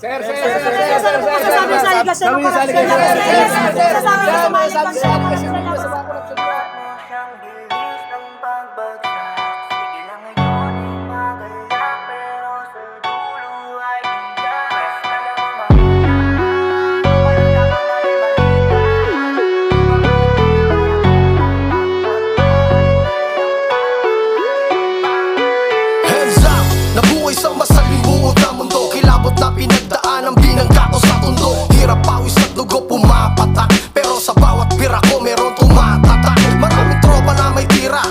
Sir. Sasabi sa aligasyon ng korupsyon. Sasabi sa aligasyon ng korupsyon. Nabuhay sa masalimuot na mundo, kilabot na pinagdaan ang binangga ko sa tundo. Hirap, pawis at dugo pumapatak, pero sa bawat pira ko meron tumatatak. Maraming tropa na may tira,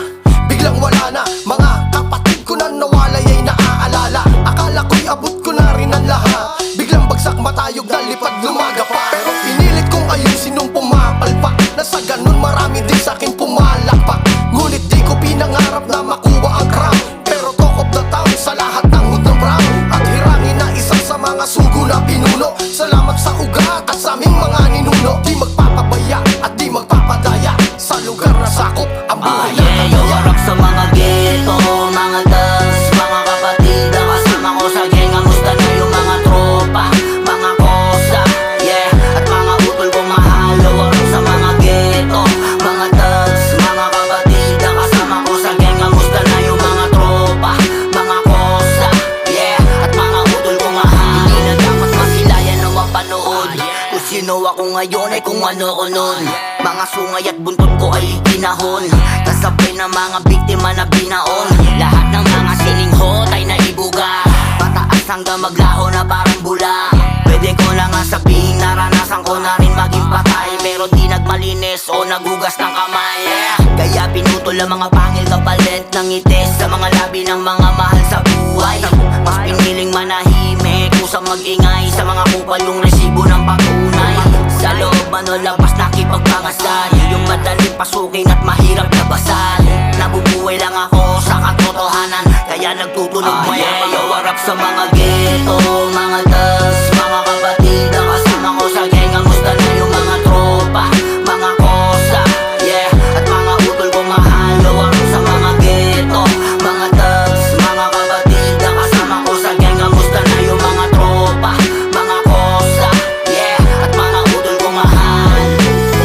biglang wala na. Mga kapatid ko na nawalay ay naaalala. Akala ko'y abot ko na rin ang lahat, biglang bagsak matayog na lipad lumaga pa. Pero pinilit kong ayusin nung pumapalpak, na sa ganun marami din sa'kin pumalakpak. Ngunit di ko pinangarap na makuha ang crown, pero talk of the town sa lahat ng hood ng brown. At hirangin na isa sa mga sugo na pinuno. Salamat sa ugat at sa aming mga ninuno. Di magpapabaya at di magpapadaya sa lugar na sakop ang buhay na Yo, harap sa mga ghetto, mga thugs, mga kapatid na kasama ko sa gang. Kamusta na yung mga tropa, mga kosa, yeah, at mga utol kong mahal. Yo, harap sa mga ghetto, mga thugs, mga kapatid na kasama ko sa gang. Kamusta na yung mga tropa, mga kosa, yeah, at mga utol kong mahal. Hindi na dapat masilayan o mapanood kung sino ako ngayon ay kung ano ko nun. Mga sungay at buntot ko ay pinahon, kasabay ng mga biktima na binaon. Lahat ng mga sininghot ay naibuga, pataas hanggang maglaho na parang bula. Pwede ko na nga sabihin naranasan ko na rin maging patay, pero di nagmalinis o nagugas ng kamay, yeah. Kaya pinutol ang mga pangil kapalit ng itis sa mga labi ng mga mahal sa buhay. Mas piniling manahimik kusang mag-ingay sa mga kupal yung resibo ng patunay. Sa loob ano labas nakipagpangasal, yung madaling pasukin at mahirap labasan. Nabubuhay lang ako sa katotohanan, kaya nagtutunog maya. Yo, harap sa mga ghetto, mga thugs, mga kapatid na kasama ko sa gang. Kamusta na yung mga tropa, mga kosa, yeah, at mga utol kong mahal. Yo, harap sa mga ghetto, mga thugs, mga kapatid na kasama ko sa gang. Kamusta na yung mga tropa, mga kosa, yeah, at mga utol kong mahal.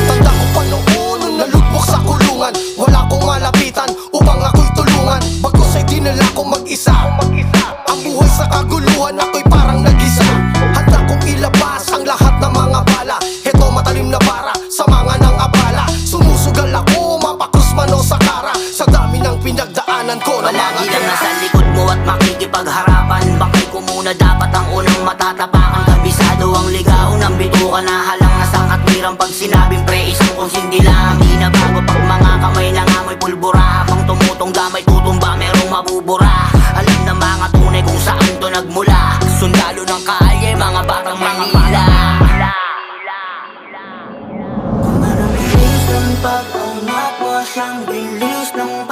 Tanda ko pa noon nung nalugmok sa kulungan, wala kong malapitan upang ako'y tulungan. Bagos ay dinala ko mag-isa, ang buhay sa kaguluhan ako'y parang nag-isa. Handa kong ilabas ang lahat ng mga bala, heto matalim na bara sa mga nang abala. Sumusugal ako, mapakrus man o sa kara, sa dami ng pinagdaanan ko na mga Palagi lang nasa likod mo at makikipagharapan. Bakit ko muna dapat ang unang matatapakan? Kabisado ang ligaw ng bituka na halang nasa katwirang. Pag sinabing pre, isang kong sindi lang. Di na bago pag mga kamay nangamoy pulbura. Habang tumutong damay tutumba, merong mabubura. Alam na mga tunay kung saan to nagmula. Sundalo ng kalye, mga batang Manila. Kung maramilis ng pag-ungat mo siyang bilis ng